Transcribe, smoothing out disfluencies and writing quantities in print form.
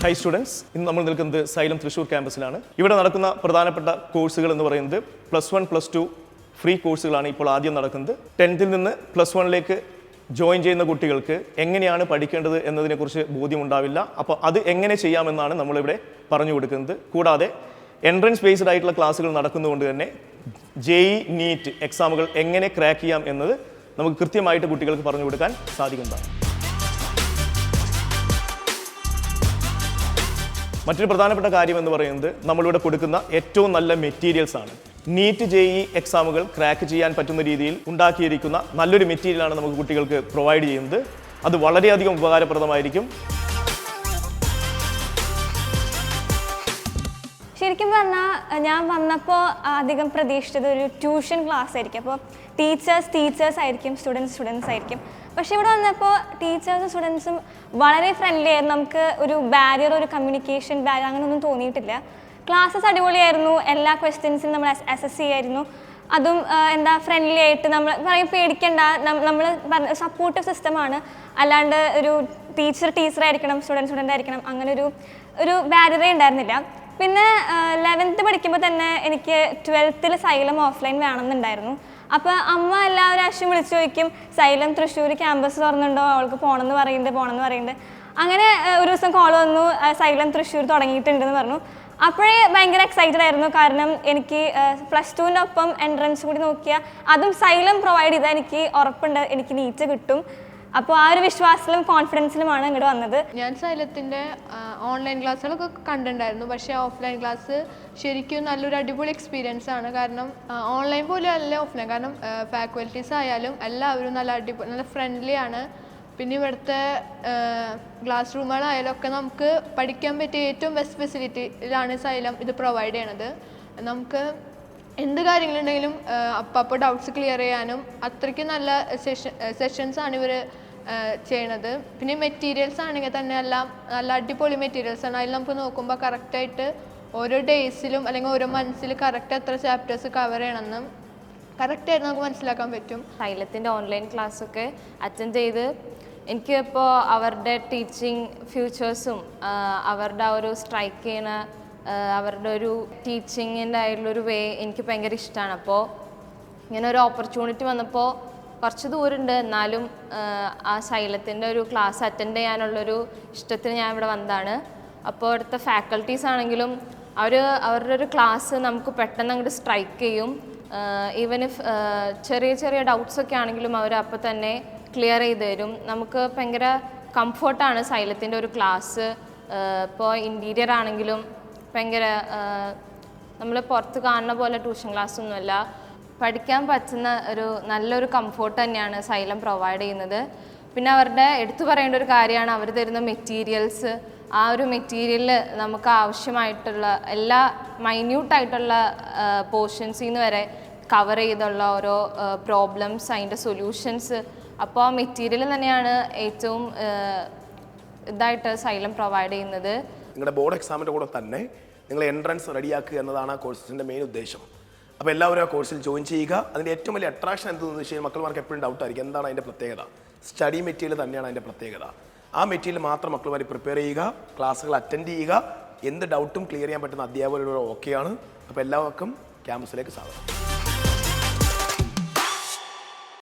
High students, ഇന്ന് നമ്മൾ നിൽക്കുന്നത് സൈലം തൃശ്ശൂർ ക്യാമ്പസിലാണ്. ഇവിടെ നടക്കുന്ന പ്രധാനപ്പെട്ട കോഴ്സുകൾ എന്ന് പറയുന്നത് +1, +2 ഫ്രീ കോഴ്സുകളാണ് ഇപ്പോൾ ആദ്യം നടക്കുന്നത്. 10th നിന്ന് +1ലേക്ക് ജോയിൻ ചെയ്യുന്ന കുട്ടികൾക്ക് എങ്ങനെയാണ് പഠിക്കേണ്ടത് എന്നതിനെക്കുറിച്ച് ബോധ്യമുണ്ടാവില്ല. അപ്പോൾ അത് എങ്ങനെ ചെയ്യാമെന്നാണ് നമ്മളിവിടെ പറഞ്ഞു കൊടുക്കുന്നത്. കൂടാതെ എൻട്രൻസ് ബേസ്ഡ് ആയിട്ടുള്ള ക്ലാസ്സുകൾ നടക്കുന്നതുകൊണ്ട് തന്നെ JEE നീറ്റ് എക്സാമുകൾ എങ്ങനെ ക്രാക്ക് ചെയ്യാം എന്നത് നമുക്ക് കൃത്യമായിട്ട് കുട്ടികൾക്ക് പറഞ്ഞു കൊടുക്കാൻ സാധിക്കുന്നതാണ്. മറ്റൊരു പ്രധാനപ്പെട്ട കാര്യം എന്ന് പറയുന്നത് നമ്മളിവിടെ കൊടുക്കുന്ന ഏറ്റവും നല്ല മെറ്റീരിയൽസ് ആണ്. നീറ്റ് JEE എക്സാമുകൾ ക്രാക്ക് ചെയ്യാൻ പറ്റുന്ന രീതിയിൽ ഉണ്ടാക്കിയിരിക്കുന്ന നല്ലൊരു മെറ്റീരിയലാണ് നമുക്ക് കുട്ടികൾക്ക് പ്രൊവൈഡ് ചെയ്യുന്നത്. അത് വളരെയധികം ഉപകാരപ്രദമായിരിക്കും. ശരിക്കും പറഞ്ഞാൽ ഞാൻ വന്നപ്പോൾ അധികം പ്രതീക്ഷിച്ചത് ഒരു ട്യൂഷൻ ക്ലാസ് ആയിരിക്കും. അപ്പോൾ ടീച്ചേഴ്സ് ആയിരിക്കും, സ്റ്റുഡൻസ് ആയിരിക്കും. പക്ഷെ ഇവിടെ വന്നപ്പോൾ ടീച്ചേഴ്സും സ്റ്റുഡൻസും വളരെ ഫ്രണ്ട്ലി ആയിരുന്നു. നമുക്ക് ഒരു ബാരിയർ, ഒരു കമ്മ്യൂണിക്കേഷൻ ബാരിയർ അങ്ങനെയൊന്നും തോന്നിയിട്ടില്ല. ക്ലാസ്സസ് അടിപൊളിയായിരുന്നു. എല്ലാ ക്വസ്റ്റ്യൻസും നമ്മൾ അസസ് ചെയ്യായിരുന്നു. അതും ഫ്രണ്ട്ലി ആയിട്ട് നമ്മൾ പറയും പേടിക്കേണ്ട, നമ്മൾ സപ്പോർട്ടീവ് സിസ്റ്റമാണ്. അല്ലാണ്ട് ഒരു ടീച്ചറായിരിക്കണം, സ്റ്റുഡൻ്റ് ആയിരിക്കണം, അങ്ങനെ ഒരു ബാരിയറേ ഉണ്ടായിരുന്നില്ല. പിന്നെ 11th പഠിക്കുമ്പോൾ തന്നെ എനിക്ക് 12th സൈലം ഓഫ്ലൈൻ വേണമെന്നുണ്ടായിരുന്നു. അപ്പോൾ അമ്മ എല്ലാ പ്രാവശ്യം വിളിച്ചു ചോദിക്കും, സൈലം തൃശ്ശൂർ ക്യാമ്പസ് തുറന്നുണ്ടോ, അവൾക്ക് പോകണമെന്ന് പറയുന്നുണ്ട്. അങ്ങനെ ഒരു ദിവസം കോൾ വന്നു, സൈലം തൃശ്ശൂർ തുടങ്ങിയിട്ടുണ്ടെന്ന് പറഞ്ഞു. അപ്പോഴേ ഭയങ്കര എക്സൈറ്റഡ് ആയിരുന്നു. കാരണം എനിക്ക് +2ൻ്റെ ഒപ്പം എൻട്രൻസ് കൂടി നോക്കിയാൽ അതും സൈലം പ്രൊവൈഡ് ചെയ്താൽ എനിക്ക് ഉറപ്പുണ്ട് എനിക്ക് നീറ്റ് കിട്ടും. അപ്പോൾ ആ ഒരു വിശ്വാസത്തിലും കോൺഫിഡൻസിലുമാണ് ഇങ്ങോട്ട് വന്നത്. ഞാൻ സൈലത്തിൻ്റെ ഓൺലൈൻ ക്ലാസ്സുകളൊക്കെ കണ്ടിട്ടുണ്ടായിരുന്നു. പക്ഷേ ഓഫ്ലൈൻ ക്ലാസ് ശരിക്കും നല്ലൊരു അടിപൊളി എക്സ്പീരിയൻസ് ആണ്. കാരണം ഓൺലൈൻ പോലും അല്ല ഓഫ്ലൈൻ, കാരണം ഫാക്കൽറ്റീസ് ആയാലും എല്ലാവരും നല്ല ഫ്രണ്ട്ലി ആണ്. പിന്നെ ഇവിടുത്തെ ക്ലാസ് റൂമുകളായാലും ഒക്കെ നമുക്ക് പഠിക്കാൻ പറ്റിയ ഏറ്റവും ബെസ്റ്റ് ഫെസിലിറ്റിയിലാണ് സൈലം ഇത് പ്രൊവൈഡ് ചെയ്യണത്. നമുക്ക് എന്ത് കാര്യങ്ങളുണ്ടെങ്കിലും അപ്പോൾ ഡൗട്ട്സ് ക്ലിയർ ചെയ്യാനും അത്രയ്ക്ക് നല്ല സെഷൻസ് ആണ് ഇവർ ചെയ്യണത്. പിന്നെ മെറ്റീരിയൽസ് ആണെങ്കിൽ തന്നെ എല്ലാം നല്ല അടിപൊളി മെറ്റീരിയൽസ് ആണ്. അതിൽ നമുക്ക് നോക്കുമ്പോൾ കറക്റ്റായിട്ട് ഓരോ ഡേയ്സിലും അല്ലെങ്കിൽ ഓരോ മന്ത്സിൽ കറക്റ്റ് എത്ര ചാപ്റ്റേഴ്സ് കവർ ചെയ്യണമെന്നും കറക്റ്റായിട്ട് നമുക്ക് മനസ്സിലാക്കാൻ പറ്റും. സൈലത്തിൻ്റെ ഓൺലൈൻ ക്ലാസ്സൊക്കെ അറ്റൻഡ് ചെയ്ത് എനിക്കിപ്പോൾ അവരുടെ ടീച്ചിങ് ഫ്യൂച്ചേഴ്സും അവരുടെ ആ ഒരു സ്ട്രൈക്ക് ചെയ്യുന്ന അവരുടെ ഒരു ടീച്ചിങ്ങിൻ്റെ ആയിട്ടുള്ളൊരു വേ എനിക്ക് ഭയങ്കര ഇഷ്ടമാണ്. അപ്പോൾ ഇങ്ങനെ ഒരു ഓപ്പർച്യൂണിറ്റി വന്നപ്പോൾ കുറച്ച് ദൂരമുണ്ട്, എന്നാലും ആ സൈലത്തിൻ്റെ ഒരു ക്ലാസ് അറ്റൻഡ് ചെയ്യാനുള്ളൊരു ഇഷ്ടത്തിന് ഞാൻ ഇവിടെ വന്നതാണ്. അപ്പോൾ ഇവിടുത്തെ ഫാക്കൽറ്റീസ് ആണെങ്കിലും അവരുടെ ഒരു ക്ലാസ് നമുക്ക് പെട്ടെന്ന് അങ്ങോട്ട് സ്ട്രൈക്ക് ചെയ്യും. ഈവൻ ഇഫ് ചെറിയ ഡൗട്ട്സൊക്കെ ആണെങ്കിലും അവർ അപ്പോൾ തന്നെ ക്ലിയർ ചെയ്ത് തരും. നമുക്ക് ഭയങ്കര കംഫർട്ടാണ് സൈലത്തിൻ്റെ ഒരു ക്ലാസ്. ഇപ്പോൾ ഇൻറ്റീരിയർ ആണെങ്കിലും ഭയങ്കര നമ്മൾ പുറത്ത് കാണുന്ന പോലെ ട്യൂഷൻ ക്ലാസ്സൊന്നുമല്ല. പഠിക്കാൻ പറ്റുന്ന നല്ലൊരു കംഫോർട്ട് തന്നെയാണ് സൈലം പ്രൊവൈഡ് ചെയ്യുന്നത്. പിന്നെ അവരുടെ എടുത്തു പറയേണ്ട ഒരു കാര്യമാണ് അവർ തരുന്ന മെറ്റീരിയൽസ്. ആ ഒരു മെറ്റീരിയലിൽ നമുക്ക് ആവശ്യമായിട്ടുള്ള എല്ലാ മൈന്യൂട്ടായിട്ടുള്ള പോർഷൻസിൽ നിന്ന് വരെ കവർ ചെയ്തുള്ള ഓരോ പ്രോബ്ലംസ്, അതിൻ്റെ സൊല്യൂഷൻസ്. അപ്പോൾ ആ മെറ്റീരിയൽ തന്നെയാണ് ഏറ്റവും ഇതായിട്ട് സൈലം പ്രൊവൈഡ് ചെയ്യുന്നത്. നിങ്ങളുടെ ബോർഡ് എക്സാമിൻ്റെ കൂടെ തന്നെ നിങ്ങൾ എൻട്രൻസ് റെഡിയാക്കുക എന്നതാണ് ആ കോഴ്സിൻ്റെ മെയിൻ ഉദ്ദേശം. അപ്പോൾ എല്ലാവരും ആ കോഴ്സിൽ ജോയിൻ ചെയ്യുക. അതിൻ്റെ ഏറ്റവും വലിയ അട്രാക്ഷൻ എന്തെന്ന് വെച്ച് കഴിഞ്ഞാൽ മക്കൾമാർക്ക് എപ്പോഴും ഡൗട്ട് ആയിരിക്കും, എന്താണ് അതിൻ്റെ പ്രത്യേകത. സ്റ്റഡി മെറ്റീരിയൽ തന്നെയാണ് അതിൻ്റെ പ്രത്യേകത. ആ മെറ്റീരിയൽ മാത്രം മക്കൾമാർ പ്രിപ്പയർ ചെയ്യുക, ക്ലാസ്സുകൾ അറ്റൻഡ് ചെയ്യുക, എന്ത് ഡൗട്ടും ക്ലിയർ ചെയ്യാൻ പറ്റുന്ന അധ്യാപകരോട് ഓക്കെയാണ്. അപ്പോൾ എല്ലാവർക്കും ക്യാമ്പസിലേക്ക് സ്വാഗതം.